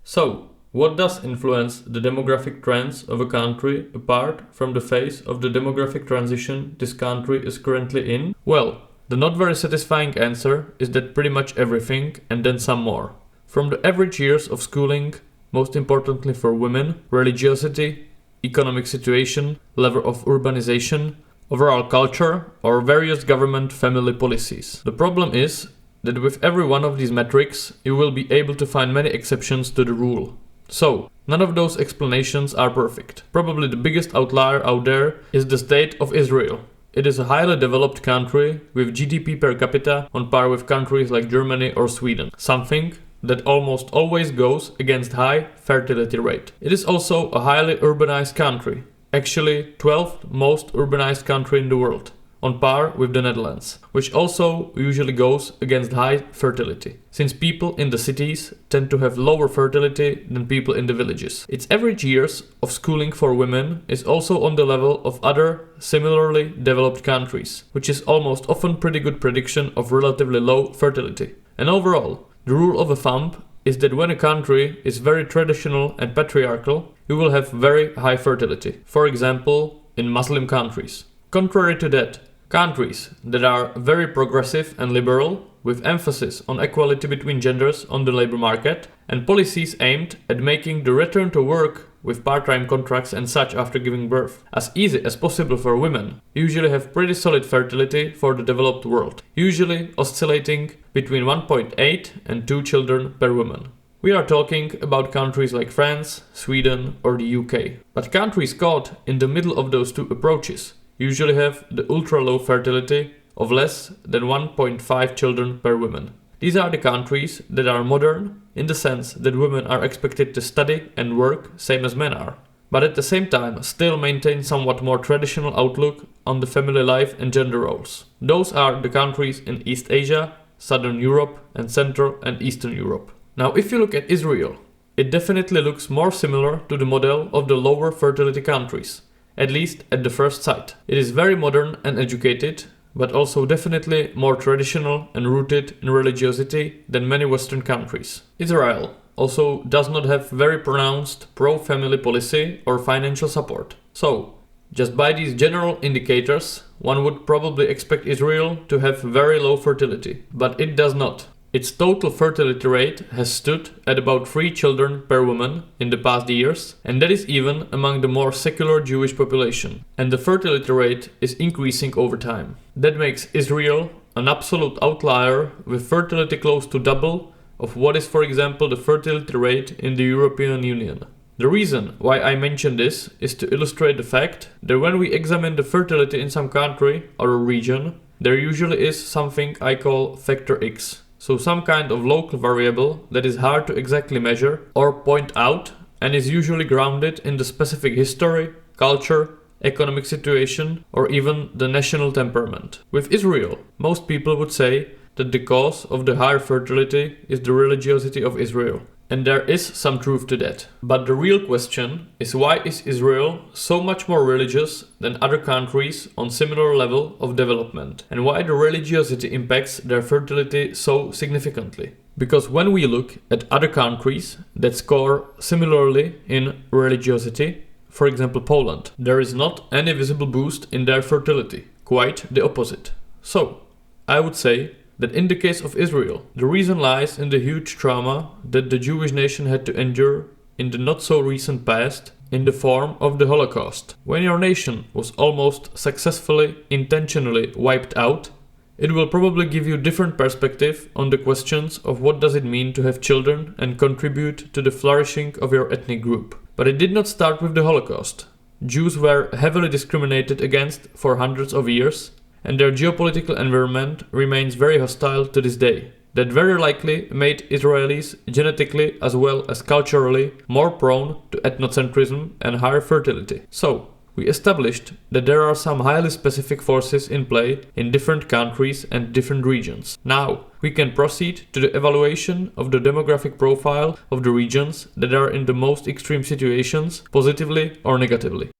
So, what does influence the demographic trends of a country apart from the phase of the demographic transition this country is currently in? Well, the not very satisfying answer is that pretty much everything and then some more. From the average years of schooling, most importantly for women, religiosity, economic situation, level of urbanization, overall culture, or various government family policies. The problem is that with every one of these metrics, you will be able to find many exceptions to the rule. So, none of those explanations are perfect. Probably the biggest outlier out there is the state of Israel. It is a highly developed country with GDP per capita on par with countries like Germany or Sweden, something that almost always goes against high fertility rate. It is also a highly urbanized country, actually 12th most urbanized country in the world, on par with the Netherlands, which also usually goes against high fertility, since people in the cities tend to have lower fertility than people in the villages. Its average years of schooling for women is also on the level of other similarly developed countries, which is almost often pretty good prediction of relatively low fertility. And overall, the rule of thumb is that when a country is very traditional and patriarchal, you will have very high fertility. For example, in Muslim countries. Contrary to that, countries that are very progressive and liberal, with emphasis on equality between genders on the labor market, and policies aimed at making the return to work with part-time contracts and such after giving birth as easy as possible for women, usually have pretty solid fertility for the developed world, usually oscillating between 1.8 and 2 children per woman. We are talking about countries like France, Sweden or the UK. But countries caught in the middle of those two approaches usually have the ultra-low fertility of less than 1.5 children per woman. These are the countries that are modern in the sense that women are expected to study and work same as men are, but at the same time still maintain somewhat more traditional outlook on the family life and gender roles. Those are the countries in East Asia, Southern Europe and Central and Eastern Europe. Now if you look at Israel, it definitely looks more similar to the model of the lower fertility countries, at least at the first sight. It is very modern and educated, but also definitely more traditional and rooted in religiosity than many Western countries. Israel also does not have very pronounced pro-family policy or financial support. So, just by these general indicators, one would probably expect Israel to have very low fertility, but it does not. Its total fertility rate has stood at about 3 children per woman in the past years, and that is even among the more secular Jewish population. And the fertility rate is increasing over time. That makes Israel an absolute outlier with fertility close to double of what is, for example, the fertility rate in the European Union. The reason why I mention this is to illustrate the fact that when we examine the fertility in some country or a region, there usually is something I call factor X. So some kind of local variable that is hard to exactly measure or point out and is usually grounded in the specific history, culture, economic situation or even the national temperament. With Israel, most people would say that the cause of the higher fertility is the religiosity of Israel. And there is some truth to that. But the real question is why is Israel so much more religious than other countries on similar level of development? And why the religiosity impacts their fertility so significantly? Because when we look at other countries that score similarly in religiosity, for example Poland, there is not any visible boost in their fertility. Quite the opposite. So, I would say that in the case of Israel, the reason lies in the huge trauma that the Jewish nation had to endure in the not so recent past in the form of the Holocaust. When your nation was almost successfully, intentionally wiped out, it will probably give you different perspective on the questions of what does it mean to have children and contribute to the flourishing of your ethnic group. But it did not start with the Holocaust. Jews were heavily discriminated against for hundreds of years, and their geopolitical environment remains very hostile to this day. That very likely made Israelis genetically as well as culturally more prone to ethnocentrism and higher fertility. So, we established that there are some highly specific forces in play in different countries and different regions. Now, we can proceed to the evaluation of the demographic profile of the regions that are in the most extreme situations, positively or negatively.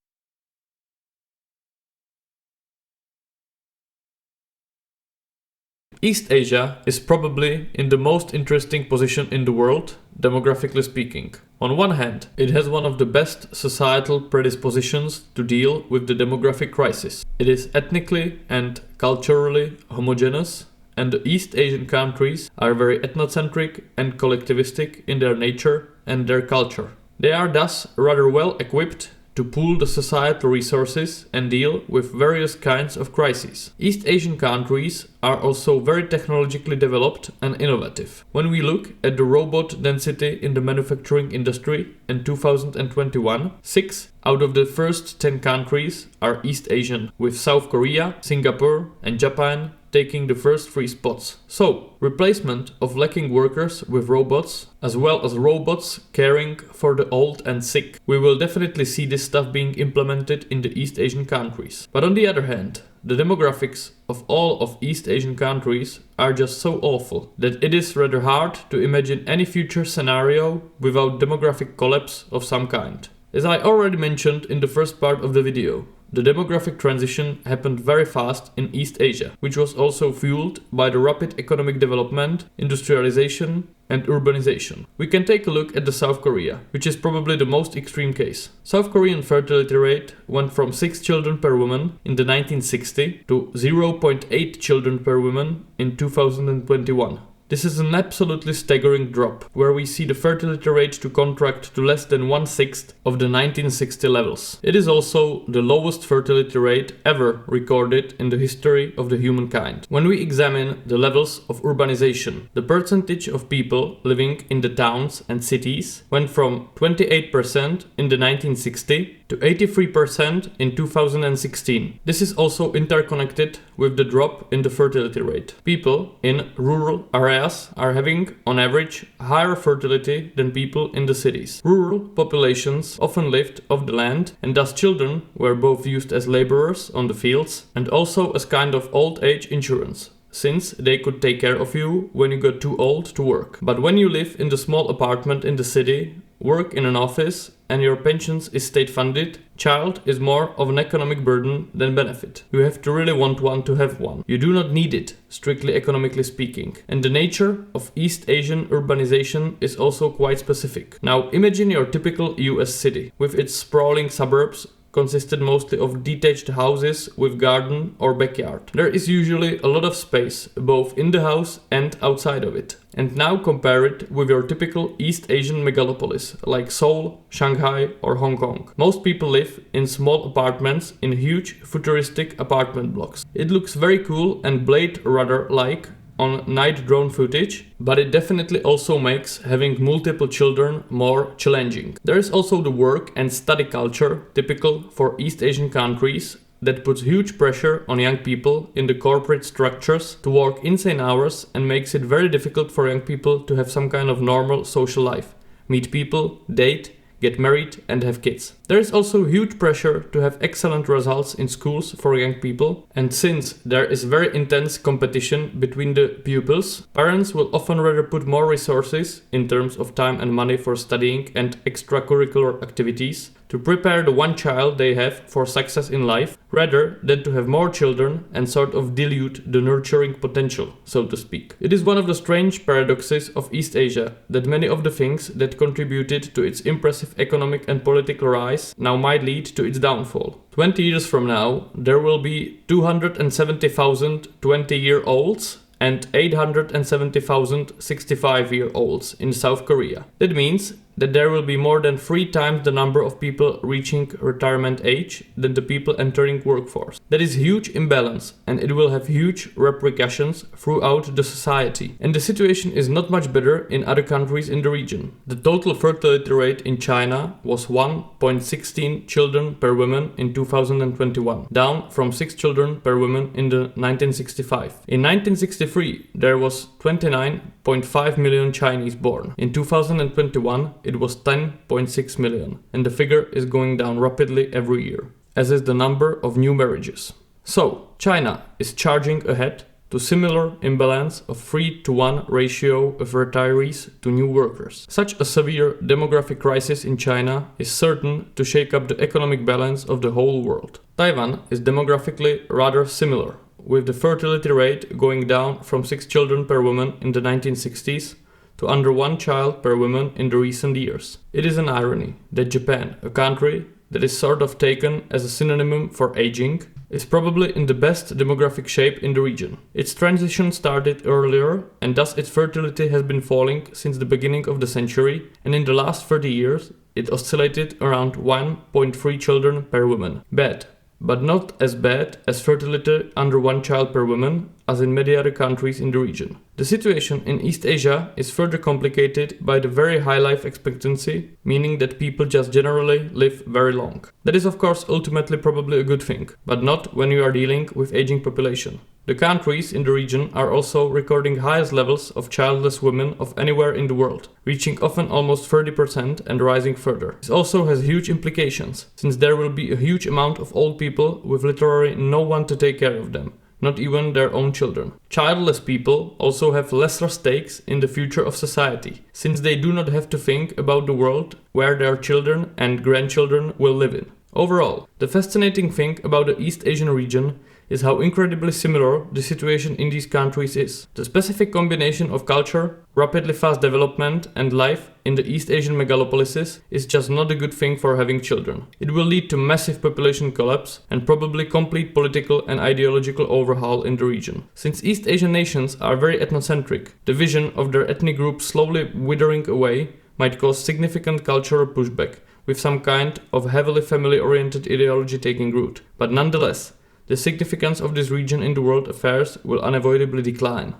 East Asia is probably in the most interesting position in the world, demographically speaking. On one hand, it has one of the best societal predispositions to deal with the demographic crisis. It is ethnically and culturally homogeneous, and the East Asian countries are very ethnocentric and collectivistic in their nature and their culture. They are thus rather well equipped to pool the societal resources and deal with various kinds of crises. East Asian countries are also very technologically developed and innovative. When we look at the robot density in the manufacturing industry in 2021, 6 out of the first 10 countries are East Asian, with South Korea, Singapore and Japan taking the first 3 spots. So, replacement of lacking workers with robots, as well as robots caring for the old and sick. We will definitely see this stuff being implemented in the East Asian countries. But on the other hand, the demographics of all of East Asian countries are just so awful that it is rather hard to imagine any future scenario without demographic collapse of some kind. As I already mentioned in the first part of the video, the demographic transition happened very fast in East Asia, which was also fueled by the rapid economic development, industrialization, and urbanization. We can take a look at the South Korea, which is probably the most extreme case. South Korean fertility rate went from 6 children per woman in the 1960s to 0.8 children per woman in 2021. This is an absolutely staggering drop, where we see the fertility rate to contract to less than 1/6 of the 1960 levels. It is also the lowest fertility rate ever recorded in the history of the humankind. When we examine the levels of urbanization, the percentage of people living in the towns and cities went from 28% in the 1960s to 83% in 2016. This is also interconnected with the drop in the fertility rate. People in rural areas are having, on average, higher fertility than people in the cities. Rural populations often lived off the land, and thus children were both used as laborers on the fields and also as kind of old age insurance, since they could take care of you when you got too old to work. But when you live in the small apartment in the city, work in an office, and your pensions is state funded, child is more of an economic burden than benefit. You have to really want one to have one. You do not need it, strictly economically speaking. And the nature of East Asian urbanization is also quite specific. Now imagine your typical US city, with its sprawling suburbs consisted mostly of detached houses with garden or backyard. There is usually a lot of space, both in the house and outside of it. And now compare it with your typical East Asian megalopolis, like Seoul, Shanghai or Hong Kong. Most people live in small apartments in huge futuristic apartment blocks. It looks very cool and Blade Runner-like on night drone footage, but it definitely also makes having multiple children more challenging. There is also the work and study culture typical for East Asian countries that puts huge pressure on young people in the corporate structures to work insane hours and makes it very difficult for young people to have some kind of normal social life, meet people, date, get married and have kids. There is also huge pressure to have excellent results in schools for young people, and since there is very intense competition between the pupils, parents will often rather put more resources in terms of time and money for studying and extracurricular activities to prepare the one child they have for success in life, rather than to have more children and sort of dilute the nurturing potential, so to speak. It is one of the strange paradoxes of East Asia that many of the things that contributed to its impressive economic and political rise now might lead to its downfall. 20 years from now, there will be 270,000 20-year-olds and 870,000 65-year-olds in South Korea. That means that there will be more than 3 times the number of people reaching retirement age than the people entering workforce. That is huge imbalance, and it will have huge repercussions throughout the society. And the situation is not much better in other countries in the region. The total fertility rate in China was 1.16 children per woman in 2021, down from 6 children per woman in the 1965. In 1963, there was 29.5 million Chinese born. In 2021, it was 10.6 million, and the figure is going down rapidly every year, as is the number of new marriages. So, China is charging ahead to similar imbalance of 3-to-1 ratio of retirees to new workers. Such a severe demographic crisis in China is certain to shake up the economic balance of the whole world. Taiwan is demographically rather similar, with the fertility rate going down from 6 children per woman in the 1960s to under 1 child per woman in the recent years. It is an irony that Japan, a country that is sort of taken as a synonym for aging, is probably in the best demographic shape in the region. Its transition started earlier, and thus its fertility has been falling since the beginning of the century, and in the last 30 years it oscillated around 1.3 children per woman. Bad, but not as bad as fertility under 1 child per woman as in many other countries in the region. The situation in East Asia is further complicated by the very high life expectancy, meaning that people just generally live very long. That is of course ultimately probably a good thing, but not when you are dealing with aging population. The countries in the region are also recording highest levels of childless women of anywhere in the world, reaching often almost 30% and rising further. This also has huge implications, since there will be a huge amount of old people with literally no one to take care of them, not even their own children. Childless people also have lesser stakes in the future of society, since they do not have to think about the world where their children and grandchildren will live in. Overall, the fascinating thing about the East Asian region is how incredibly similar the situation in these countries is. The specific combination of culture, rapidly fast development, and life in the East Asian megalopolises is just not a good thing for having children. It will lead to massive population collapse and probably complete political and ideological overhaul in the region. Since East Asian nations are very ethnocentric, the vision of their ethnic group slowly withering away might cause significant cultural pushback, with some kind of heavily family-oriented ideology taking root. But nonetheless, the significance of this region in the world affairs will unavoidably decline.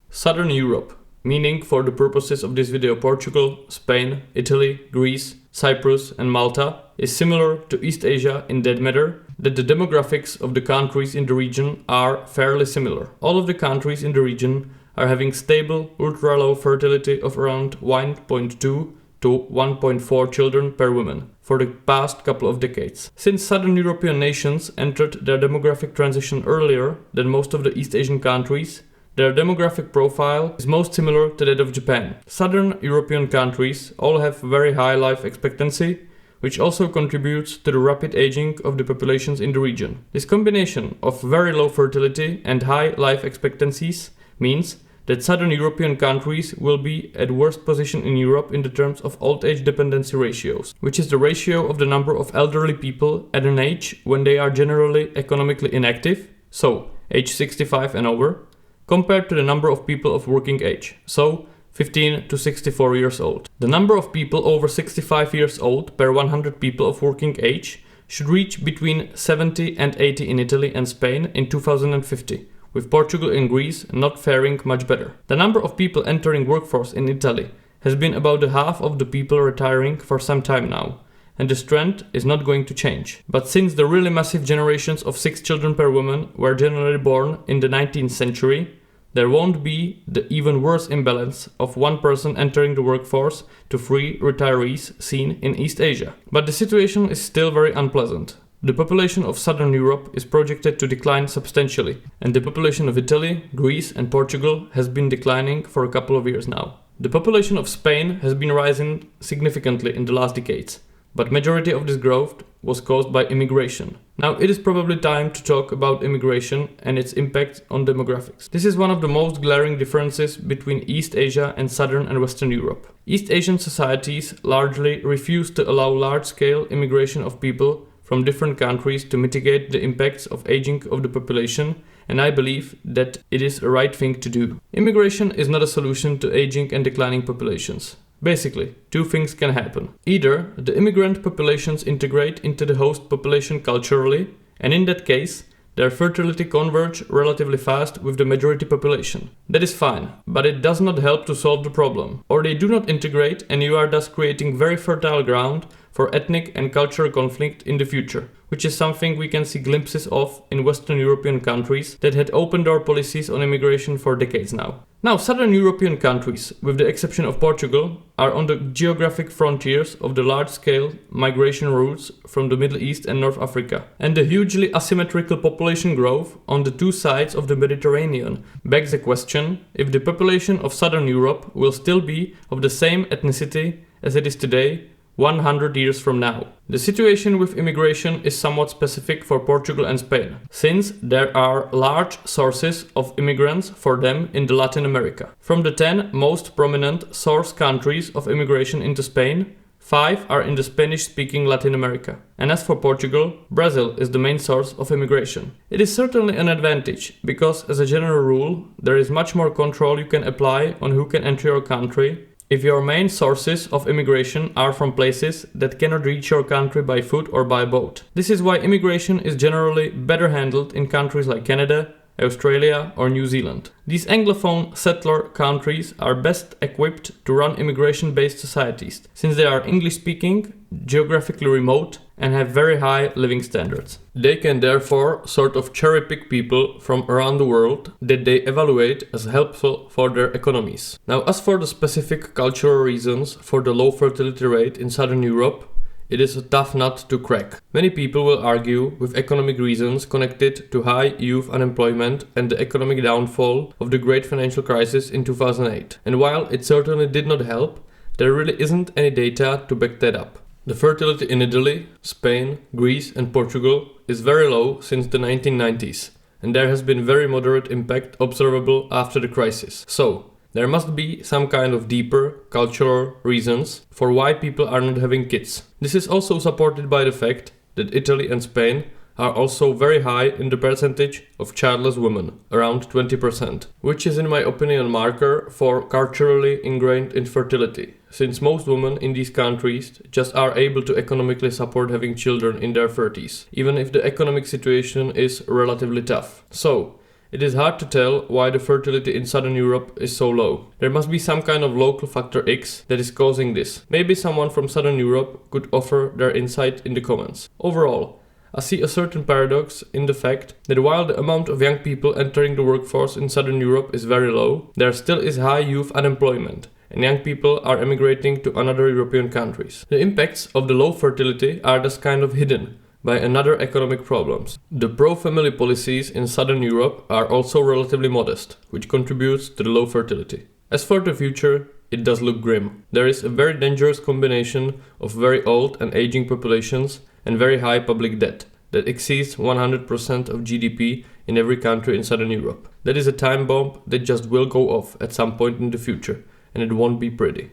Southern Europe, meaning for the purposes of this video Portugal, Spain, Italy, Greece, Cyprus and Malta, is similar to East Asia in that matter that the demographics of the countries in the region are fairly similar. All of the countries in the region are having stable, ultra-low fertility of around 1.2 to 1.4 children per woman for the past couple of decades. Since Southern European nations entered their demographic transition earlier than most of the East Asian countries, their demographic profile is most similar to that of Japan. Southern European countries all have very high life expectancy, which also contributes to the rapid aging of the populations in the region. This combination of very low fertility and high life expectancies means that Southern European countries will be at worst position in Europe in the terms of old age dependency ratios, which is the ratio of the number of elderly people at an age when they are generally economically inactive, so age 65 and over, compared to the number of people of working age, so 15 to 64 years old. The number of people over 65 years old per 100 people of working age should reach between 70 and 80 in Italy and Spain in 2050. With Portugal and Greece not faring much better. The number of people entering workforce in Italy has been about the half of the people retiring for some time now, and this trend is not going to change. But since the really massive generations of 6 children per woman were generally born in the 19th century, there won't be the even worse imbalance of 1 person entering the workforce to 3 retirees seen in East Asia. But the situation is still very unpleasant. The population of Southern Europe is projected to decline substantially, and the population of Italy, Greece and Portugal has been declining for a couple of years now. The population of Spain has been rising significantly in the last decades, but majority of this growth was caused by immigration. Now it is probably time to talk about immigration and its impact on demographics. This is one of the most glaring differences between East Asia and Southern and Western Europe. East Asian societies largely refuse to allow large-scale immigration of people from different countries to mitigate the impacts of aging of the population, and I believe that it is a right thing to do. Immigration is not a solution to aging and declining populations. Basically, 2 things can happen. Either the immigrant populations integrate into the host population culturally, and in that case, their fertility converge relatively fast with the majority population. That is fine, but it does not help to solve the problem. Or they do not integrate and you are thus creating very fertile ground for ethnic and cultural conflict in the future, which is something we can see glimpses of in Western European countries that had open door policies on immigration for decades now. Now, Southern European countries, with the exception of Portugal, are on the geographic frontiers of the large-scale migration routes from the Middle East and North Africa. And the hugely asymmetrical population growth on the two sides of the Mediterranean begs the question if the population of Southern Europe will still be of the same ethnicity as it is today, 100 years from now. The situation with immigration is somewhat specific for Portugal and Spain, since there are large sources of immigrants for them in Latin America. From the 10 most prominent source countries of immigration into Spain, 5 are in the Spanish-speaking Latin America. And as for Portugal, Brazil is the main source of immigration. It is certainly an advantage, because as a general rule, there is much more control you can apply on who can enter your country if your main sources of immigration are from places that cannot reach your country by foot or by boat. This is why immigration is generally better handled in countries like Canada, Australia or New Zealand. These Anglophone settler countries are best equipped to run immigration-based societies, since they are English-speaking, geographically remote, and have very high living standards. They can therefore sort of cherry-pick people from around the world that they evaluate as helpful for their economies. Now, as for the specific cultural reasons for the low fertility rate in Southern Europe, it is a tough nut to crack. Many people will argue with economic reasons connected to high youth unemployment and the economic downfall of the great financial crisis in 2008. And while it certainly did not help, there really isn't any data to back that up. The fertility in Italy, Spain, Greece and Portugal is very low since the 1990s, and there has been very moderate impact observable after the crisis. So, there must be some kind of deeper cultural reasons for why people are not having kids. This is also supported by the fact that Italy and Spain are also very high in the percentage of childless women, around 20%, which is in my opinion a marker for culturally ingrained infertility, since most women in these countries just are able to economically support having children in their 30s, even if the economic situation is relatively tough. So, it is hard to tell why the fertility in Southern Europe is so low. There must be some kind of local factor X that is causing this. Maybe someone from Southern Europe could offer their insight in the comments. Overall, I see a certain paradox in the fact that while the amount of young people entering the workforce in Southern Europe is very low, there still is high youth unemployment, and young people are emigrating to other European countries. The impacts of the low fertility are thus kind of hidden by another economic problems. The pro-family policies in Southern Europe are also relatively modest, which contributes to the low fertility. As for the future, it does look grim. There is a very dangerous combination of very old and aging populations and very high public debt that exceeds 100% of GDP in every country in Southern Europe. That is a time bomb that just will go off at some point in the future, and it won't be pretty.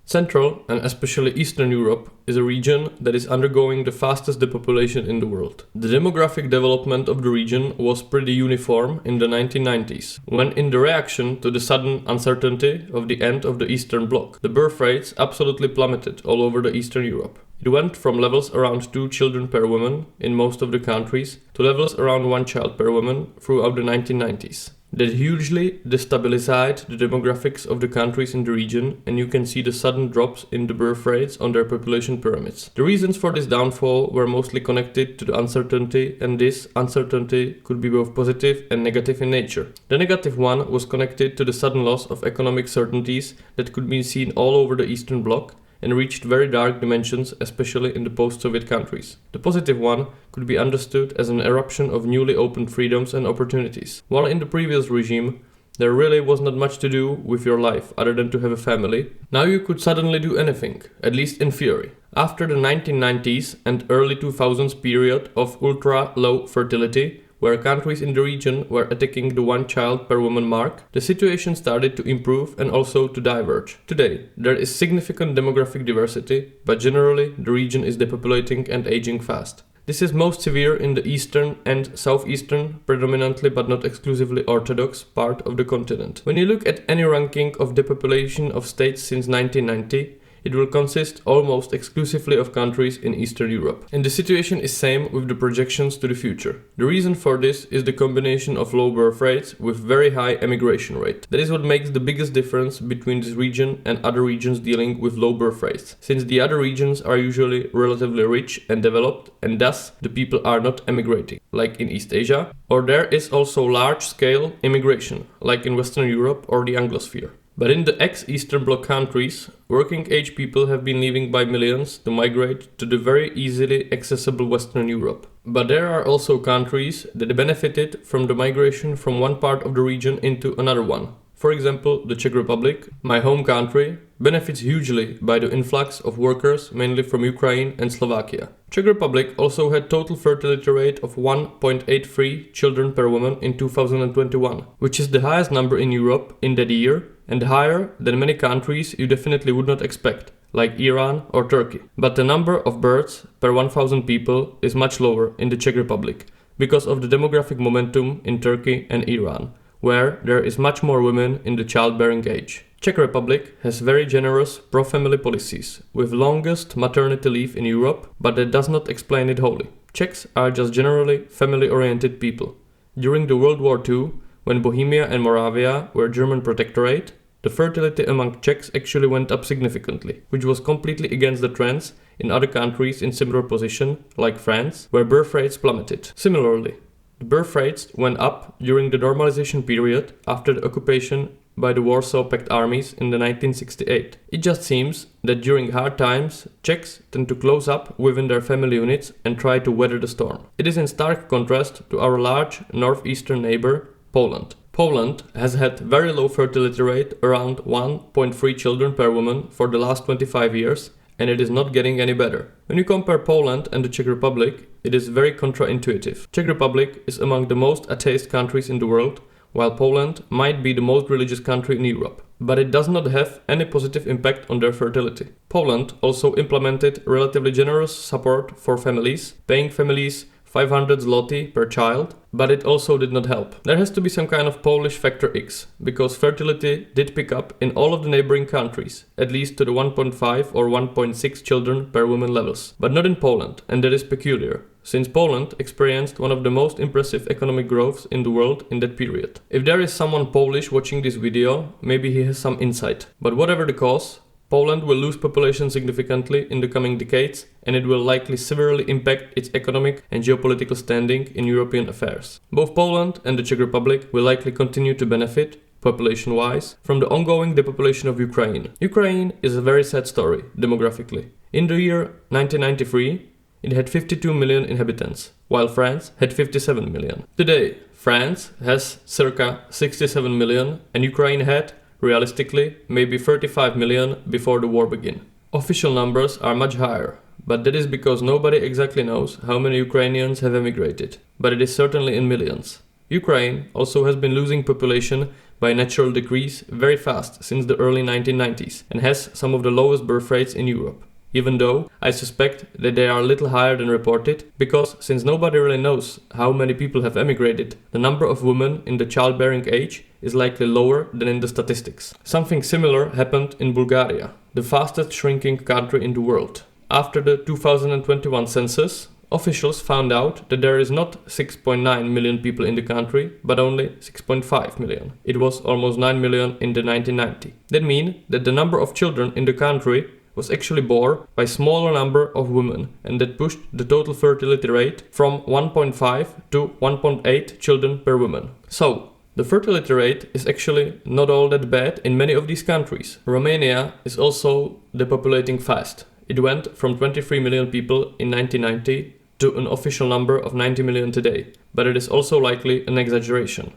Central and especially Eastern Europe is a region that is undergoing the fastest depopulation in the world. The demographic development of the region was pretty uniform in the 1990s, when in the reaction to the sudden uncertainty of the end of the Eastern Bloc, the birth rates absolutely plummeted all over the Eastern Europe. It went from levels around 2 children per woman in most of the countries to levels around 1 child per woman throughout the 1990s. That hugely destabilized the demographics of the countries in the region, and you can see the sudden drops in the birth rates on their population pyramids. The reasons for this downfall were mostly connected to the uncertainty, and this uncertainty could be both positive and negative in nature. The negative one was connected to the sudden loss of economic certainties that could be seen all over the Eastern Bloc, and reached very dark dimensions, especially in the post-Soviet countries. The positive one could be understood as an eruption of newly opened freedoms and opportunities. While in the previous regime, there really was not much to do with your life other than to have a family, now you could suddenly do anything, at least in theory. After the 1990s and early 2000s period of ultra-low fertility, where countries in the region were attacking the 1 child per woman mark, the situation started to improve and also to diverge. Today, there is significant demographic diversity, but generally the region is depopulating and aging fast. This is most severe in the eastern and southeastern, predominantly but not exclusively Orthodox, part of the continent. When you look at any ranking of depopulation of states since 1990, it will consist almost exclusively of countries in Eastern Europe. And the situation is same with the projections to the future. The reason for this is the combination of low birth rates with very high emigration rate. That is what makes the biggest difference between this region and other regions dealing with low birth rates, since the other regions are usually relatively rich and developed, and thus the people are not emigrating, like in East Asia, or there is also large-scale immigration, like in Western Europe or the Anglosphere. But in the ex-Eastern Bloc countries, working-age people have been leaving by millions to migrate to the very easily accessible Western Europe. But there are also countries that benefited from the migration from one part of the region into another one. For example, the Czech Republic, my home country, benefits hugely by the influx of workers mainly from Ukraine and Slovakia. Czech Republic also had total fertility rate of 1.83 children per woman in 2021, which is the highest number in Europe in that year and higher than many countries you definitely would not expect, like Iran or Turkey. But the number of births per 1,000 people is much lower in the Czech Republic because of the demographic momentum in Turkey and Iran, where there is much more women in the childbearing age. Czech Republic has very generous pro-family policies, with longest maternity leave in Europe, but that does not explain it wholly. Czechs are just generally family-oriented people. During the World War II, when Bohemia and Moravia were German protectorate, the fertility among Czechs actually went up significantly, which was completely against the trends in other countries in similar position, like France, where birth rates plummeted. Similarly, the birth rates went up during the normalization period after the occupation by the Warsaw Pact armies in the 1968. It just seems that during hard times, Czechs tend to close up within their family units and try to weather the storm. It is in stark contrast to our large northeastern neighbor, Poland. Poland has had very low fertility rate, around 1.3 children per woman for the last 25 years, and it is not getting any better. When you compare Poland and the Czech Republic, it is very counterintuitive. Czech Republic is among the most atheist countries in the world, while Poland might be the most religious country in Europe. But it does not have any positive impact on their fertility. Poland also implemented relatively generous support for families, paying families 500 zloty per child, but it also did not help. There has to be some kind of Polish factor X, because fertility did pick up in all of the neighboring countries, at least to the 1.5 or 1.6 children per woman levels, but not in Poland, and that is peculiar, since Poland experienced one of the most impressive economic growths in the world in that period. If there is someone Polish watching this video, maybe he has some insight. But whatever the cause, Poland will lose population significantly in the coming decades, and it will likely severely impact its economic and geopolitical standing in European affairs. Both Poland and the Czech Republic will likely continue to benefit, population-wise, from the ongoing depopulation of Ukraine. Ukraine is a very sad story, demographically. In the year 1993, it had 52 million inhabitants, while France had 57 million. Today, France has circa 67 million, and Ukraine had, realistically, maybe 35 million before the war began. Official numbers are much higher, but that is because nobody exactly knows how many Ukrainians have emigrated, but it is certainly in millions. Ukraine also has been losing population by natural decrease very fast since the early 1990s and has some of the lowest birth rates in Europe. Even though I suspect that they are a little higher than reported, because since nobody really knows how many people have emigrated, the number of women in the childbearing age is likely lower than in the statistics. Something similar happened in Bulgaria, the fastest shrinking country in the world. After the 2021 census, officials found out that there is not 6.9 million people in the country, but only 6.5 million. It was almost 9 million in the 1990. That means that the number of children in the country was actually borne by smaller number of women, and that pushed the total fertility rate from 1.5 to 1.8 children per woman. So, the fertility rate is actually not all that bad in many of these countries. Romania is also depopulating fast. It went from 23 million people in 1990 to an official number of 90 million today, but it is also likely an exaggeration.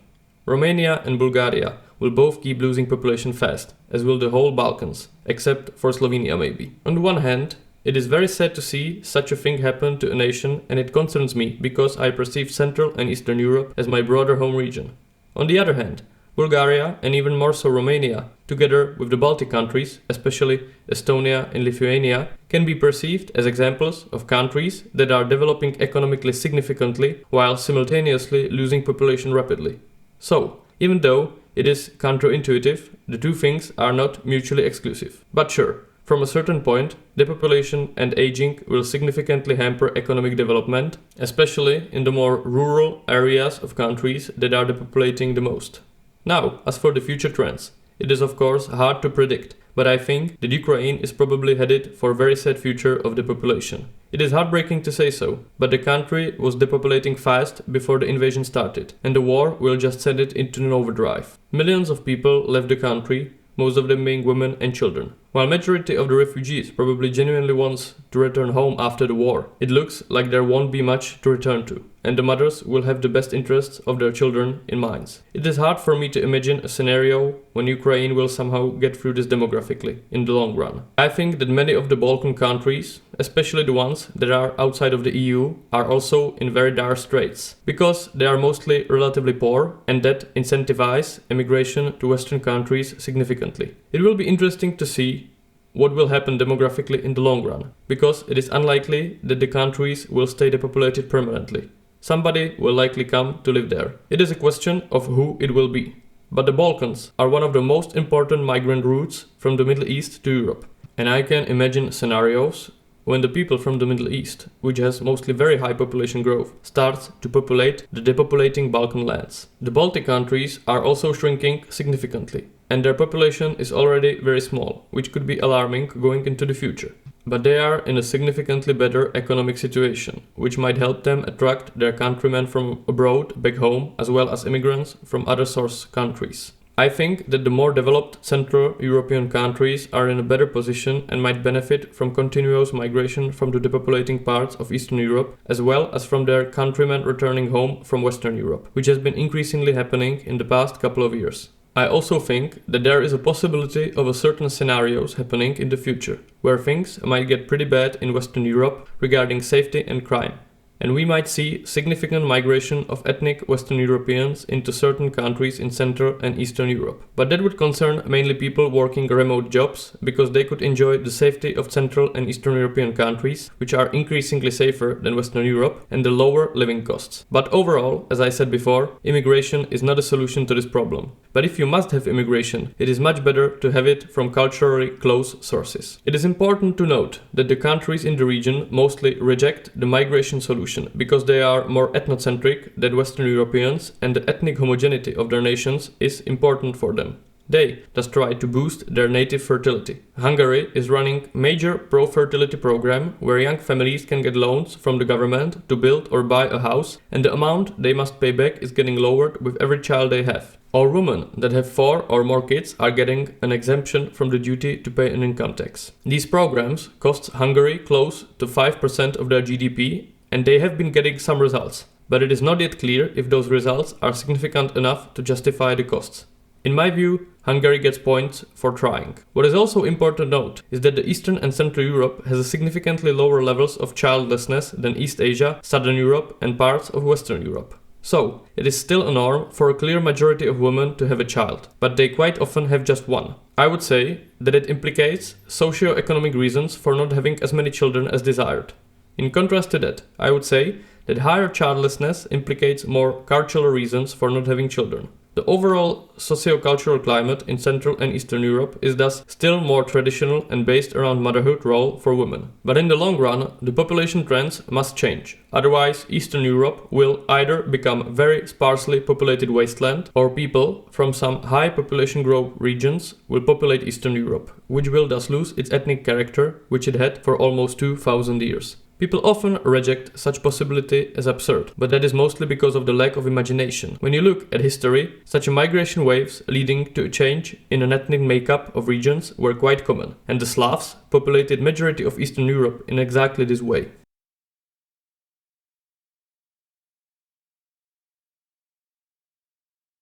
Romania and Bulgaria will both keep losing population fast, as will the whole Balkans, except for Slovenia maybe. On the one hand, it is very sad to see such a thing happen to a nation, and it concerns me because I perceive Central and Eastern Europe as my broader home region. On the other hand, Bulgaria and even more so Romania, together with the Baltic countries, especially Estonia and Lithuania, can be perceived as examples of countries that are developing economically significantly while simultaneously losing population rapidly. So, even though it is counterintuitive, the two things are not mutually exclusive. But sure, From a certain point, depopulation and aging will significantly hamper economic development, especially in the more rural areas of countries that are depopulating the most. Now, as for the future trends, it is of course hard to predict, but I think that Ukraine is probably headed for a very sad future of depopulation. It is heartbreaking to say so, but the country was depopulating fast before the invasion started, and the war will just send it into an overdrive. Millions of people left the country, most of them being women and children. While majority of the refugees probably genuinely wants to return home after the war, it looks like there won't be much to return to, and the mothers will have the best interests of their children in mind. It is hard for me to imagine a scenario when Ukraine will somehow get through this demographically in the long run. I think that many of the Balkan countries, especially the ones that are outside of the EU, are also in very dire straits, because they are mostly relatively poor and that incentivize emigration to Western countries significantly. It will be interesting to see what will happen demographically in the long run, because it is unlikely that the countries will stay depopulated permanently. Somebody will likely come to live there. It is a question of who it will be. But the Balkans are one of the most important migrant routes from the Middle East to Europe. And I can imagine scenarios when the people from the Middle East, which has mostly very high population growth, starts to populate the depopulating Balkan lands. The Baltic countries are also shrinking significantly, and their population is already very small, which could be alarming going into the future. But they are in a significantly better economic situation, which might help them attract their countrymen from abroad back home, as well as immigrants from other source countries. I think that the more developed Central European countries are in a better position and might benefit from continuous migration from the depopulating parts of Eastern Europe, as well as from their countrymen returning home from Western Europe, which has been increasingly happening in the past couple of years. I also think that there is a possibility of a certain scenarios happening in the future, where things might get pretty bad in Western Europe regarding safety and crime. And we might see significant migration of ethnic Western Europeans into certain countries in Central and Eastern Europe. But that would concern mainly people working remote jobs, because they could enjoy the safety of Central and Eastern European countries, which are increasingly safer than Western Europe, and the lower living costs. But overall, as I said before, immigration is not a solution to this problem. But if you must have immigration, it is much better to have it from culturally close sources. It is important to note that the countries in the region mostly reject the migration solution, because they are more ethnocentric than Western Europeans, and the ethnic homogeneity of their nations is important for them. They thus try to boost their native fertility. Hungary is running major pro-fertility program where young families can get loans from the government to build or buy a house, and the amount they must pay back is getting lowered with every child they have. All women that have 4 or more kids are getting an exemption from the duty to pay an income tax. These programs cost Hungary close to 5% of their GDP, and they have been getting some results, but it is not yet clear if those results are significant enough to justify the costs. In my view, Hungary gets points for trying. What is also important to note is that the Eastern and Central Europe has a significantly lower levels of childlessness than East Asia, Southern Europe and parts of Western Europe. So, it is still a norm for a clear majority of women to have a child, but they quite often have just one. I would say that it implicates socio-economic reasons for not having as many children as desired. In contrast to that, I would say that higher childlessness implicates more cultural reasons for not having children. The overall socio-cultural climate in Central and Eastern Europe is thus still more traditional and based around motherhood role for women. But in the long run, the population trends must change. Otherwise, Eastern Europe will either become very sparsely populated wasteland, or people from some high population growth regions will populate Eastern Europe, which will thus lose its ethnic character, which it had for almost 2000 years. People often reject such possibility as absurd, but that is mostly because of the lack of imagination. When you look at history, such migration waves leading to a change in an ethnic makeup of regions were quite common, and the Slavs populated majority of Eastern Europe in exactly this way.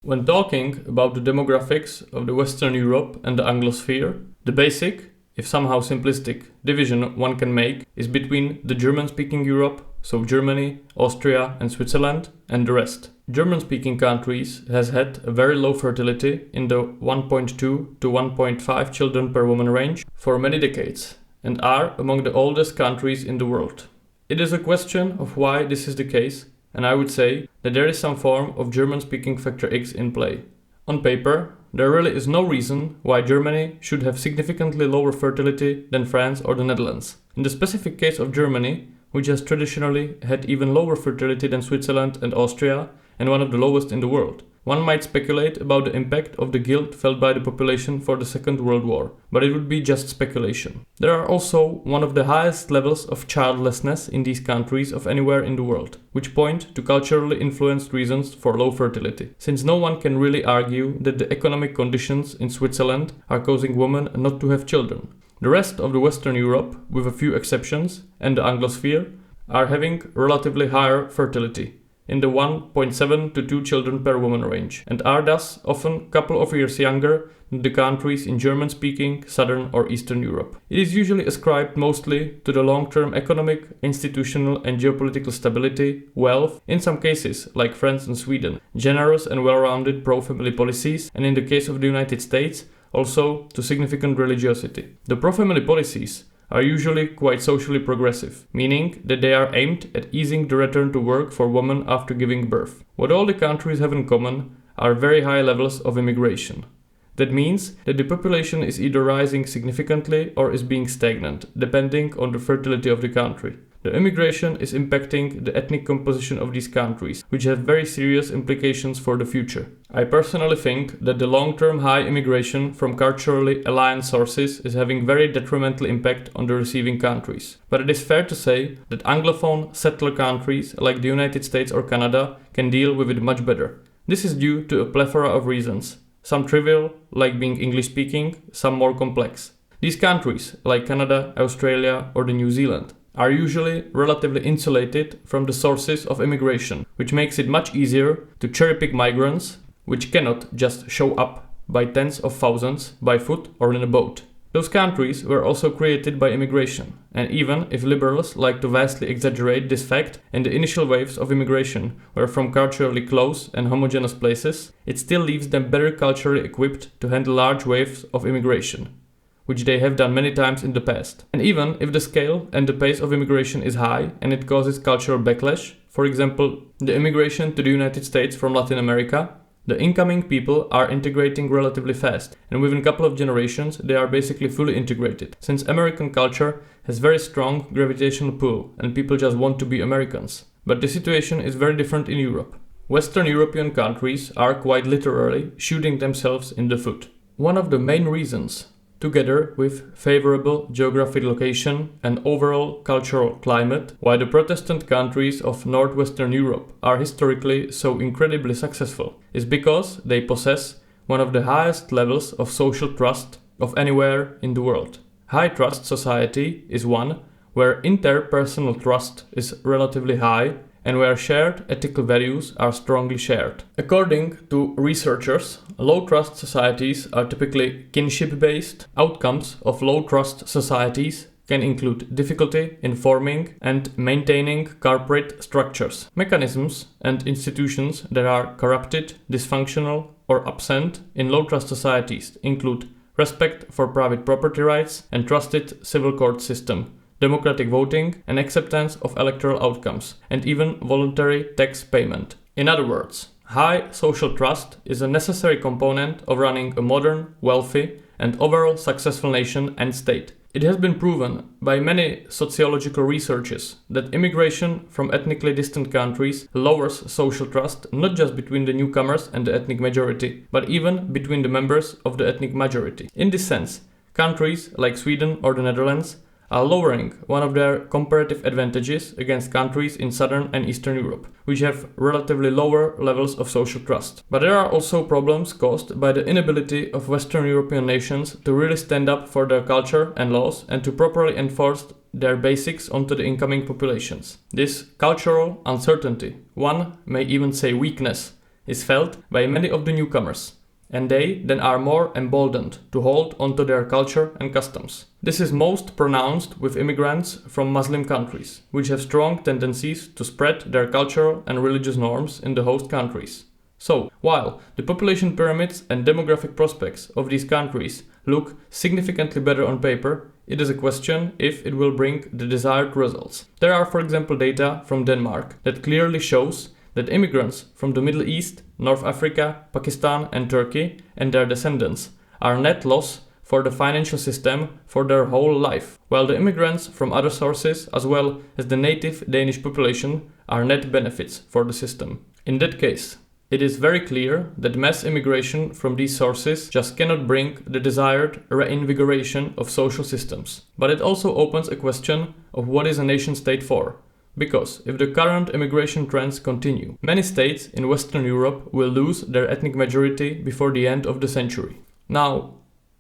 When talking about the demographics of the Western Europe and the Anglosphere, the basic, if somehow simplistic, division one can make is between the German-speaking Europe, so Germany, Austria and Switzerland, and the rest. German-speaking countries has had a very low fertility in the 1.2 to 1.5 children per woman range for many decades, and are among the oldest countries in the world. It is a question of why this is the case, and I would say that there is some form of German-speaking factor X in play. On paper, there really is no reason why Germany should have significantly lower fertility than France or the Netherlands. In the specific case of Germany, which has traditionally had even lower fertility than Switzerland and Austria, and one of the lowest in the world, one might speculate about the impact of the guilt felt by the population for the Second World War, but it would be just speculation. There are also one of the highest levels of childlessness in these countries of anywhere in the world, which point to culturally influenced reasons for low fertility, since no one can really argue that the economic conditions in Switzerland are causing women not to have children. The rest of the Western Europe, with a few exceptions, and the Anglosphere, are having relatively higher fertility, in the 1.7 to 2 children per woman range, and are thus often a couple of years younger than the countries in German-speaking Southern or Eastern Europe. It is usually ascribed mostly to the long-term economic, institutional and geopolitical stability, wealth, in some cases, like France and Sweden, generous and well-rounded pro-family policies, and in the case of the United States, also to significant religiosity. The pro-family policies are usually quite socially progressive, meaning that they are aimed at easing the return to work for women after giving birth. What all the countries have in common are very high levels of immigration. That means that the population is either rising significantly or is being stagnant, depending on the fertility of the country. The immigration is impacting the ethnic composition of these countries, which have very serious implications for the future. I personally think that the long-term high immigration from culturally aligned sources is having very detrimental impact on the receiving countries. But it is fair to say that Anglophone settler countries like the United States or Canada can deal with it much better. This is due to a plethora of reasons, some trivial, like being English-speaking, some more complex. These countries, like Canada, Australia or the New Zealand, are usually relatively insulated from the sources of immigration, which makes it much easier to cherry-pick migrants, which cannot just show up by tens of thousands by foot or in a boat. Those countries were also created by immigration, and even if liberals like to vastly exaggerate this fact and the initial waves of immigration were from culturally close and homogeneous places, it still leaves them better culturally equipped to handle large waves of immigration, which they have done many times in the past. And even if the scale and the pace of immigration is high and it causes cultural backlash, for example, the immigration to the United States from Latin America, the incoming people are integrating relatively fast, and within a couple of generations they are basically fully integrated, since American culture has very strong gravitational pull and people just want to be Americans. But the situation is very different in Europe. Western European countries are quite literally shooting themselves in the foot. One of the main reasons, together with favorable geographic location and overall cultural climate, why the Protestant countries of northwestern Europe are historically so incredibly successful, is because they possess one of the highest levels of social trust of anywhere in the world. High trust society is one where interpersonal trust is relatively high and where shared ethical values are strongly shared. According to researchers, low-trust societies are typically kinship-based. Outcomes of low-trust societies can include difficulty in forming and maintaining corporate structures, mechanisms and institutions that are corrupted, dysfunctional, or absent in low-trust societies include respect for private property rights and trusted civil court system, democratic voting and acceptance of electoral outcomes, and even voluntary tax payment. In other words, high social trust is a necessary component of running a modern, wealthy, and overall successful nation and state. It has been proven by many sociological researches that immigration from ethnically distant countries lowers social trust not just between the newcomers and the ethnic majority, but even between the members of the ethnic majority. In this sense, countries like Sweden or the Netherlands are lowering one of their comparative advantages against countries in Southern and Eastern Europe, which have relatively lower levels of social trust. But there are also problems caused by the inability of Western European nations to really stand up for their culture and laws and to properly enforce their basics onto the incoming populations. This cultural uncertainty, one may even say weakness, is felt by many of the newcomers, and they then are more emboldened to hold onto their culture and customs. This is most pronounced with immigrants from Muslim countries, which have strong tendencies to spread their cultural and religious norms in the host countries. So, while the population pyramids and demographic prospects of these countries look significantly better on paper, it is a question if it will bring the desired results. There are, for example, data from Denmark that clearly shows that immigrants from the Middle East, North Africa, Pakistan and Turkey and their descendants are net loss for the financial system for their whole life, while the immigrants from other sources as well as the native Danish population are net benefits for the system. In that case, it is very clear that mass immigration from these sources just cannot bring the desired reinvigoration of social systems. But it also opens a question of what is a nation state for. Because if the current immigration trends continue, many states in Western Europe will lose their ethnic majority before the end of the century. Now,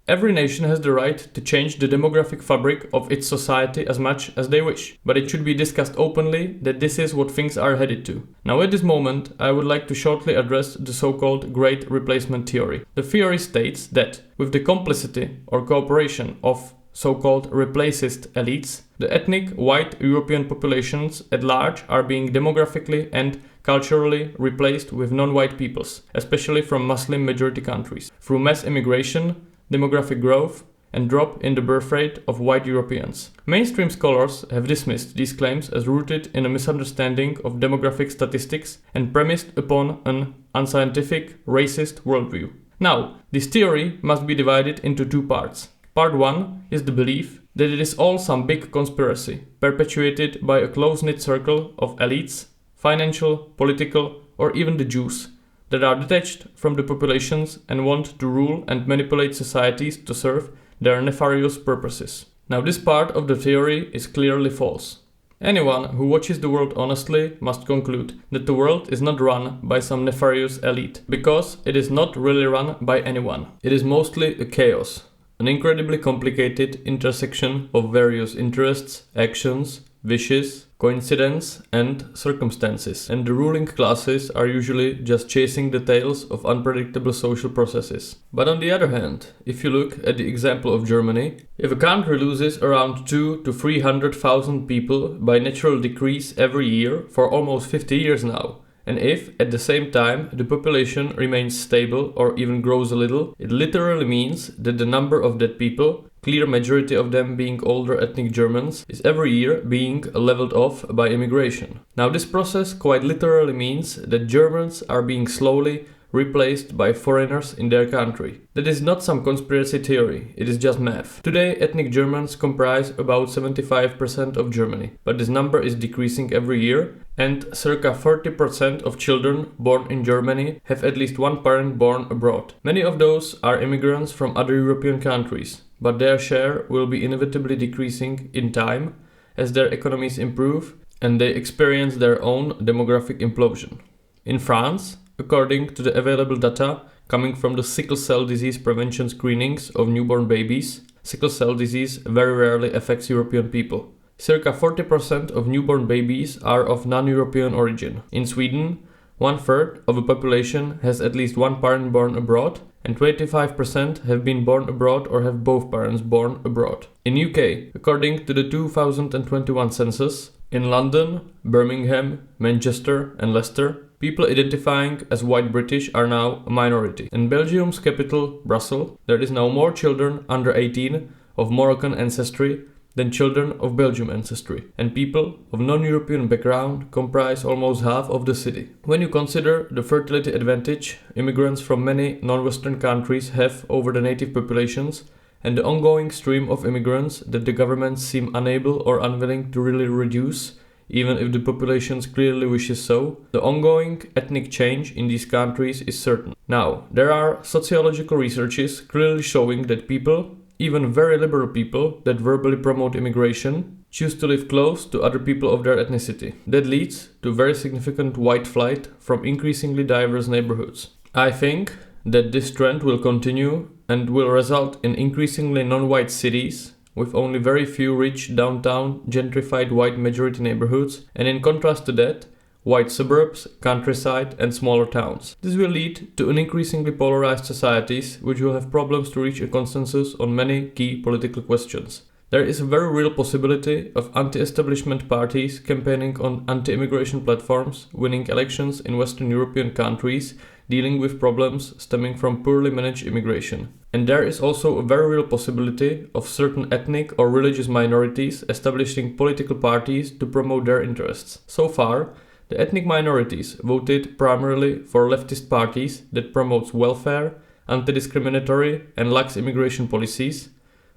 every nation has the right to change the demographic fabric of its society as much as they wish, but it should be discussed openly that this is what things are headed to. Now at this moment, I would like to shortly address the so-called Great Replacement Theory. The theory states that with the complicity or cooperation of so-called replacist elites, the ethnic white European populations at large are being demographically and culturally replaced with non-white peoples, especially from Muslim majority countries, through mass immigration, demographic growth, and drop in the birth rate of white Europeans. Mainstream scholars have dismissed these claims as rooted in a misunderstanding of demographic statistics and premised upon an unscientific, racist worldview. Now, this theory must be divided into two parts. Part 1 is the belief that it is all some big conspiracy, perpetuated by a close-knit circle of elites, financial, political, or even the Jews, that are detached from the populations and want to rule and manipulate societies to serve their nefarious purposes. Now this part of the theory is clearly false. Anyone who watches the world honestly must conclude that the world is not run by some nefarious elite, because it is not really run by anyone. It is mostly a chaos, an incredibly complicated intersection of various interests, actions, wishes, coincidence and circumstances, and the ruling classes are usually just chasing the tails of unpredictable social processes. But on the other hand, if you look at the example of Germany, if a country loses around 200,000 to 300,000 people by natural decrease every year for almost 50 years now, and if, at the same time, the population remains stable or even grows a little, it literally means that the number of dead people, clear majority of them being older ethnic Germans, is every year being leveled off by immigration. Now this process quite literally means that Germans are being slowly replaced by foreigners in their country. That is not some conspiracy theory, it is just math. Today, ethnic Germans comprise about 75% of Germany, but this number is decreasing every year, and circa 30% of children born in Germany have at least one parent born abroad. Many of those are immigrants from other European countries, but their share will be inevitably decreasing in time as their economies improve and they experience their own demographic implosion. In France, according to the available data coming from the sickle cell disease prevention screenings of newborn babies, sickle cell disease very rarely affects European people. Circa 40% of newborn babies are of non-European origin. In Sweden, 1/3 of the population has at least one parent born abroad, and 25% have been born abroad or have both parents born abroad. In UK, according to the 2021 census, in London, Birmingham, Manchester and Leicester, people identifying as white British are now a minority. In Belgium's capital, Brussels, there is now more children under 18 of Moroccan ancestry than children of Belgian ancestry, and people of non-European background comprise almost half of the city. When you consider the fertility advantage immigrants from many non-Western countries have over the native populations, and the ongoing stream of immigrants that the governments seem unable or unwilling to really reduce, even if the populations clearly wishes so, the ongoing ethnic change in these countries is certain. Now, there are sociological researches clearly showing that people, even very liberal people that verbally promote immigration, choose to live close to other people of their ethnicity. That leads to very significant white flight from increasingly diverse neighborhoods. I think that this trend will continue and will result in increasingly non-white cities with only very few rich downtown gentrified white majority neighborhoods, and in contrast to that, white suburbs, countryside and smaller towns. This will lead to an increasingly polarized societies which will have problems to reach a consensus on many key political questions. There is a very real possibility of anti-establishment parties campaigning on anti-immigration platforms, winning elections in Western European countries, dealing with problems stemming from poorly managed immigration. And there is also a very real possibility of certain ethnic or religious minorities establishing political parties to promote their interests. So far, The ethnic minorities voted primarily for leftist parties that promotes welfare, anti-discriminatory and lax immigration policies,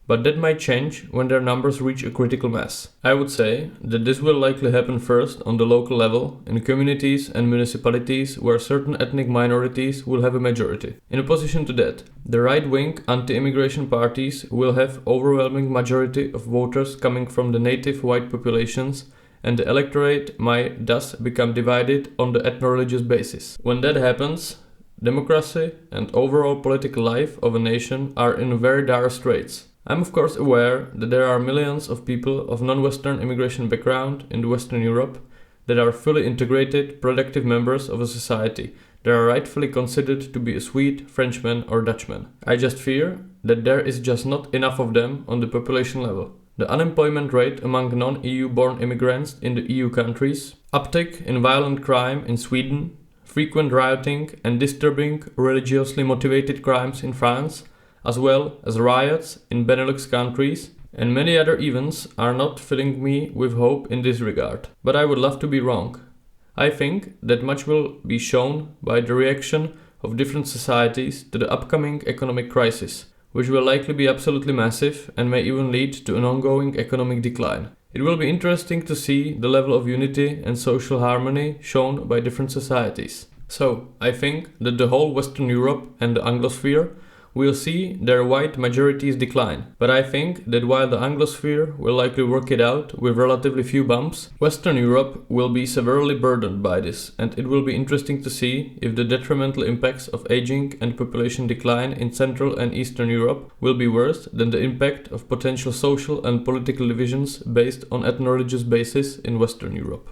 but that might change when their numbers reach a critical mass. I would say that this will likely happen first on the local level, in communities and municipalities where certain ethnic minorities will have a majority. In opposition to that, the right-wing anti-immigration parties will have overwhelming majority of voters coming from the native white populations, and the electorate might thus become divided on the ethno-religious basis. When that happens, democracy and overall political life of a nation are in very dire straits. I'm of course aware that there are millions of people of non-Western immigration background in Western Europe that are fully integrated, productive members of a society that are rightfully considered to be a Swede, Frenchman or Dutchman. I just fear that there is just not enough of them on the population level. The unemployment rate among non-EU born immigrants in the EU countries, uptick in violent crime in Sweden, frequent rioting and disturbing religiously motivated crimes in France, as well as riots in Benelux countries, and many other events are not filling me with hope in this regard. But I would love to be wrong. I think that much will be shown by the reaction of different societies to the upcoming economic crisis, which will likely be absolutely massive and may even lead to an ongoing economic decline. It will be interesting to see the level of unity and social harmony shown by different societies. So, I think that the whole Western Europe and the Anglosphere will see their white majorities decline. But I think that while the Anglosphere will likely work it out with relatively few bumps, Western Europe will be severely burdened by this, and it will be interesting to see if the detrimental impacts of aging and population decline in Central and Eastern Europe will be worse than the impact of potential social and political divisions based on ethno-religious basis in Western Europe.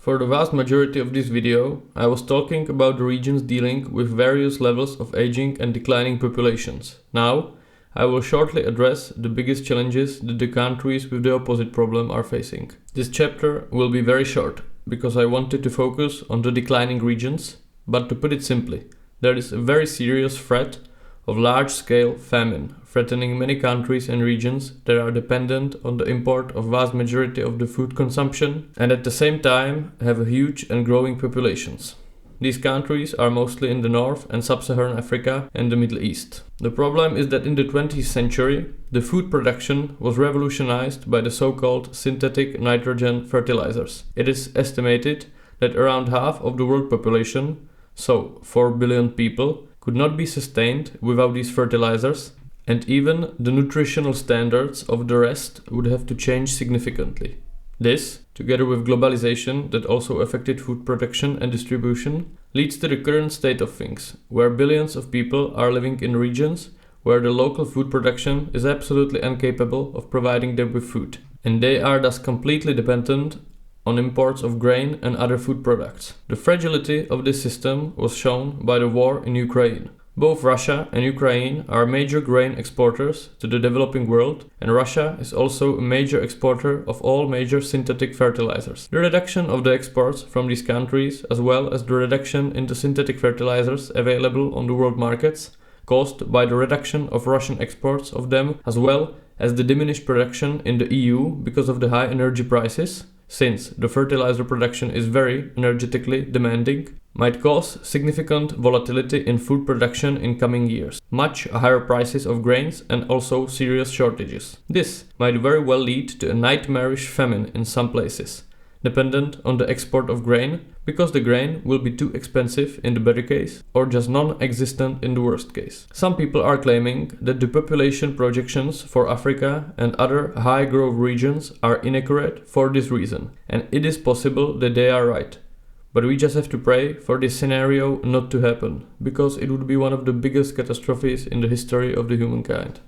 For the vast majority of this video, I was talking about the regions dealing with various levels of aging and declining populations. Now, I will shortly address the biggest challenges that the countries with the opposite problem are facing. This chapter will be very short, because I wanted to focus on the declining regions, but to put it simply, there is a very serious threat of large-scale famine threatening many countries and regions that are dependent on the import of vast majority of the food consumption and at the same time have a huge and growing populations. These countries are mostly in the North and Sub-Saharan Africa and the Middle East. The problem is that in the 20th century, the food production was revolutionized by the so-called synthetic nitrogen fertilizers. It is estimated that around half of the world population, so 4 billion people, could not be sustained without these fertilizers, and even the nutritional standards of the rest would have to change significantly. This, together with globalization that also affected food production and distribution, leads to the current state of things, where billions of people are living in regions where the local food production is absolutely incapable of providing them with food, and they are thus completely dependent on imports of grain and other food products. The fragility of this system was shown by the war in Ukraine. Both Russia and Ukraine are major grain exporters to the developing world, and Russia is also a major exporter of all major synthetic fertilizers. The reduction of the exports from these countries, as well as the reduction in the synthetic fertilizers available on the world markets, caused by the reduction of Russian exports of them, as well as the diminished production in the EU because of the high energy prices, since the fertilizer production is very energetically demanding, might cause significant volatility in food production in coming years, much higher prices of grains and also serious shortages. This might very well lead to a nightmarish famine in some places, dependent on the export of grain, because the grain will be too expensive in the better case, or just non-existent in the worst case. Some people are claiming that the population projections for Africa and other high-growth regions are inaccurate for this reason, and it is possible that they are right. But we just have to pray for this scenario not to happen, because it would be one of the biggest catastrophes in the history of the humankind.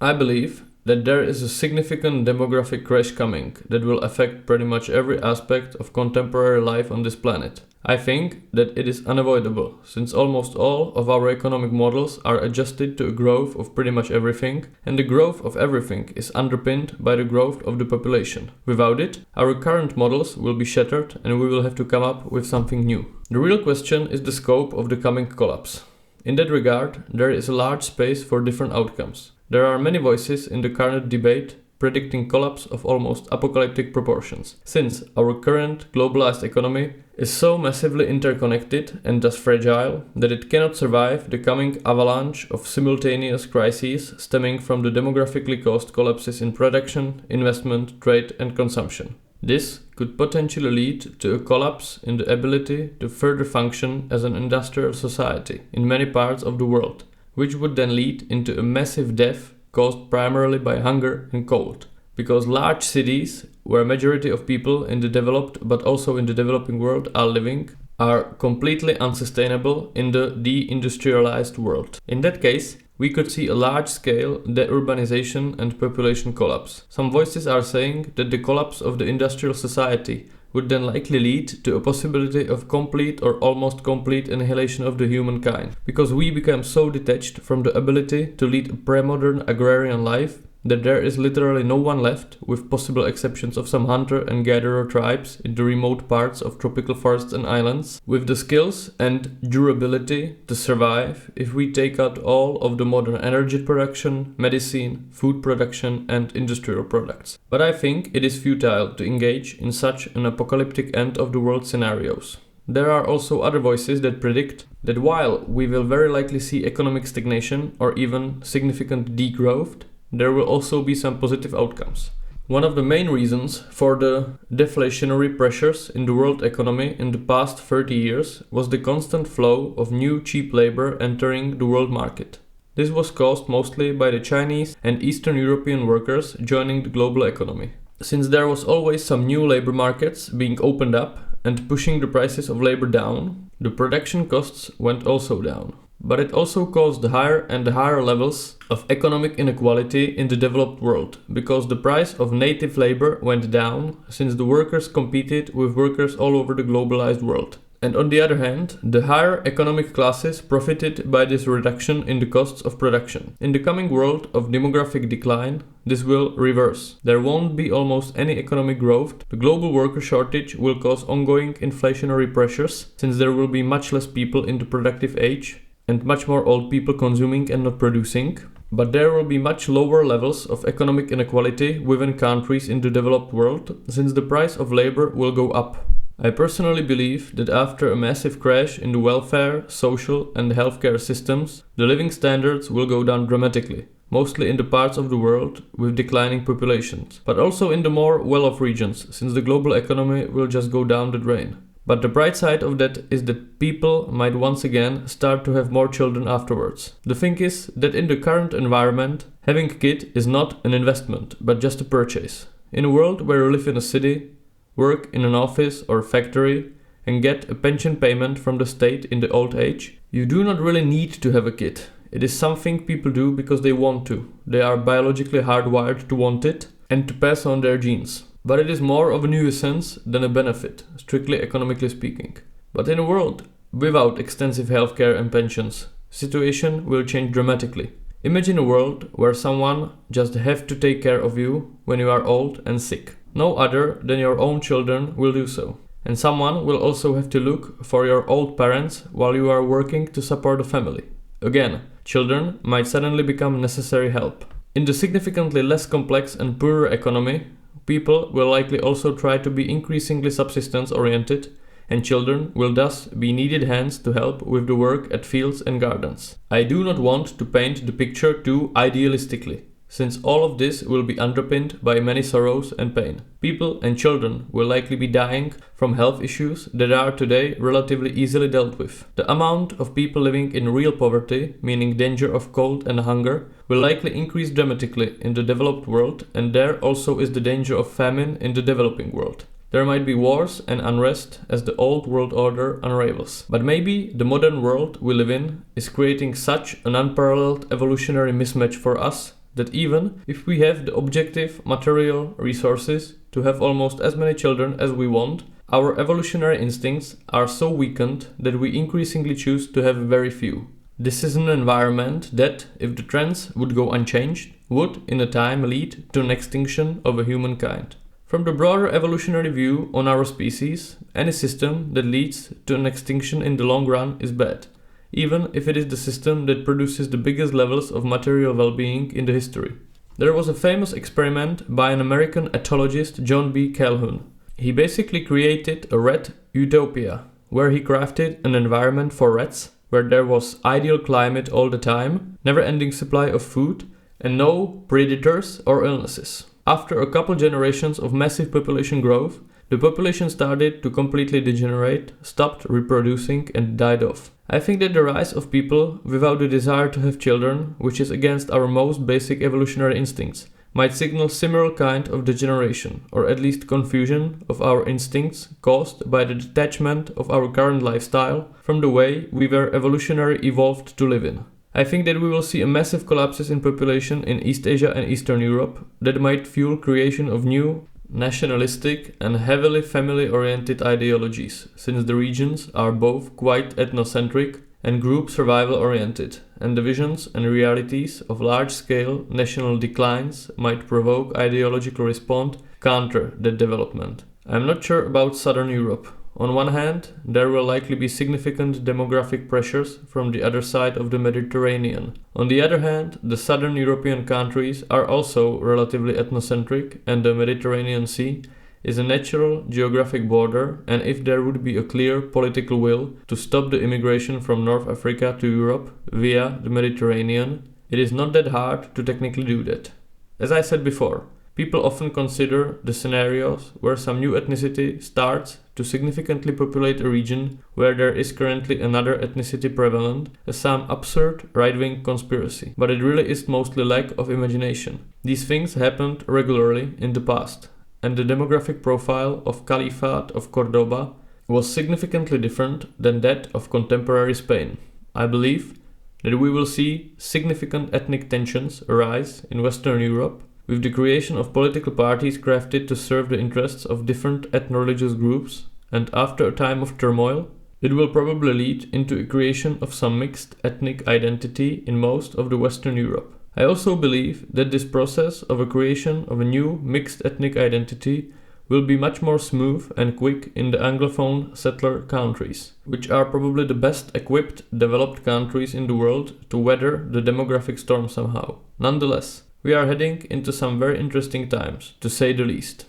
I believe that there is a significant demographic crash coming that will affect pretty much every aspect of contemporary life on this planet. I think that it is unavoidable, since almost all of our economic models are adjusted to a growth of pretty much everything, and the growth of everything is underpinned by the growth of the population. Without it, our current models will be shattered and we will have to come up with something new. The real question is the scope of the coming collapse. In that regard, there is a large space for different outcomes. There are many voices in the current debate predicting collapse of almost apocalyptic proportions, since our current globalized economy is so massively interconnected and thus fragile that it cannot survive the coming avalanche of simultaneous crises stemming from the demographically caused collapses in production, investment, trade and consumption. This could potentially lead to a collapse in the ability to further function as an industrial society in many parts of the world, which would then lead into a massive death caused primarily by hunger and cold. Because large cities, where a majority of people in the developed but also in the developing world are living, are completely unsustainable in the deindustrialized world. In that case, we could see a large-scale deurbanization and population collapse. Some voices are saying that the collapse of the industrial society would then likely lead to a possibility of complete or almost complete annihilation of the humankind, because we become so detached from the ability to lead a pre-modern agrarian life that there is literally no one left, with possible exceptions of some hunter and gatherer tribes in the remote parts of tropical forests and islands, with the skills and durability to survive if we take out all of the modern energy production, medicine, food production and industrial products. But I think it is futile to engage in such an apocalyptic end of the world scenarios. There are also other voices that predict that while we will very likely see economic stagnation or even significant degrowth, there will also be some positive outcomes. One of the main reasons for the deflationary pressures in the world economy in the past 30 years was the constant flow of new cheap labor entering the world market. This was caused mostly by the Chinese and Eastern European workers joining the global economy. Since there was always some new labor markets being opened up and pushing the prices of labor down, the production costs went also down. But it also caused higher and higher levels of economic inequality in the developed world, because the price of native labor went down since the workers competed with workers all over the globalized world. And on the other hand, the higher economic classes profited by this reduction in the costs of production. In the coming world of demographic decline, this will reverse. There won't be almost any economic growth. The global worker shortage will cause ongoing inflationary pressures, since there will be much less people in the productive age and much more old people consuming and not producing. But there will be much lower levels of economic inequality within countries in the developed world, since the price of labor will go up. I personally believe that after a massive crash in the welfare, social and healthcare systems, the living standards will go down dramatically, mostly in the parts of the world with declining populations, but also in the more well-off regions, since the global economy will just go down the drain. But the bright side of that is that people might once again start to have more children afterwards. The thing is that in the current environment, having a kid is not an investment, but just a purchase. In a world where you live in a city, work in an office or factory, and get a pension payment from the state in the old age, you do not really need to have a kid. It is something people do because they want to. They are biologically hardwired to want it and to pass on their genes. But it is more of a nuisance than a benefit, strictly economically speaking. But in a world without extensive healthcare and pensions, situation will change dramatically. Imagine a world where someone just have to take care of you when you are old and sick. No other than your own children will do so. And someone will also have to look for your old parents while you are working to support a family. Again, children might suddenly become necessary help. In the significantly less complex and poorer economy, people will likely also try to be increasingly subsistence-oriented, and children will thus be needed hands to help with the work at fields and gardens. I do not want to paint the picture too idealistically, since all of this will be underpinned by many sorrows and pain. People and children will likely be dying from health issues that are today relatively easily dealt with. The amount of people living in real poverty, meaning danger of cold and hunger, will likely increase dramatically in the developed world, and there also is the danger of famine in the developing world. There might be wars and unrest as the old world order unravels. But maybe the modern world we live in is creating such an unparalleled evolutionary mismatch for us that even if we have the objective material resources to have almost as many children as we want, our evolutionary instincts are so weakened that we increasingly choose to have very few. This is an environment that, if the trends would go unchanged, would in a time lead to an extinction of a humankind. From the broader evolutionary view on our species, any system that leads to an extinction in the long run is bad, even if it is the system that produces the biggest levels of material well-being in the history. There was a famous experiment by an American ethologist, John B. Calhoun. He basically created a rat utopia, where he crafted an environment for rats where there was ideal climate all the time, never-ending supply of food, and no predators or illnesses. After a couple generations of massive population growth, the population started to completely degenerate, stopped reproducing, and died off. I think that the rise of people without the desire to have children, which is against our most basic evolutionary instincts, might signal similar kind of degeneration, or at least confusion of our instincts caused by the detachment of our current lifestyle from the way we were evolutionarily evolved to live in. I think that we will see a massive collapses in population in East Asia and Eastern Europe that might fuel creation of new nationalistic and heavily family-oriented ideologies, since the regions are both quite ethnocentric and group survival-oriented, and the visions and realities of large-scale national declines might provoke ideological response counter that development. I am not sure about Southern Europe. On one hand, there will likely be significant demographic pressures from the other side of the Mediterranean. On the other hand, the southern European countries are also relatively ethnocentric, and the Mediterranean Sea is a natural geographic border, and if there would be a clear political will to stop the immigration from North Africa to Europe via the Mediterranean, it is not that hard to technically do that. As I said before, people often consider the scenarios where some new ethnicity starts to significantly populate a region where there is currently another ethnicity prevalent as some absurd right-wing conspiracy, but it really is mostly lack of imagination. These things happened regularly in the past, and the demographic profile of Caliphate of Cordoba was significantly different than that of contemporary Spain. I believe that we will see significant ethnic tensions arise in Western Europe with the creation of political parties crafted to serve the interests of different ethno-religious groups, and after a time of turmoil, it will probably lead into a creation of some mixed ethnic identity in most of the Western Europe. I also believe that this process of a creation of a new mixed ethnic identity will be much more smooth and quick in the Anglophone settler countries, which are probably the best equipped developed countries in the world to weather the demographic storm somehow. Nonetheless, we are heading into some very interesting times, to say the least.